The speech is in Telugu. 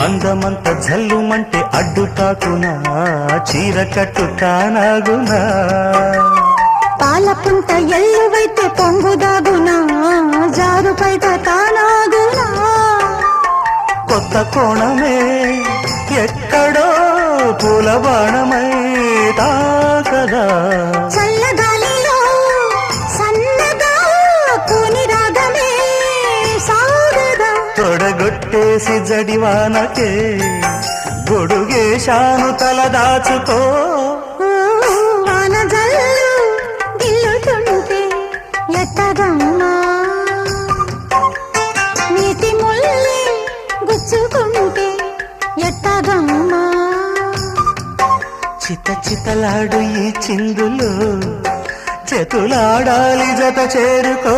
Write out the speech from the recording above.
అందమంత జల్లుమంటే అడ్డు తాకునా చీర కట్టు కానాగునా పాలపుంట ఎల్లువైతే పొంగుదాగునా జారుపైట తానాగునా కొత్త కోణమే ఎక్కడో పూల బాణమై తాకదా చల్లగాలిలో సన్నగా కూని రాగమే సాగదా తొడగొట్టేసి జడివానకే గొడుగేశాను తల దాచుకో వాన జల్లు గిల్లుతుంటే ఎట్టగమ్మా నీటి ముల్లి గుచ్చుకుంటే ఎట్టగమ్మా చిత చితలాడు ఈ చిందులు చేతులాడాలి జత చేరుకో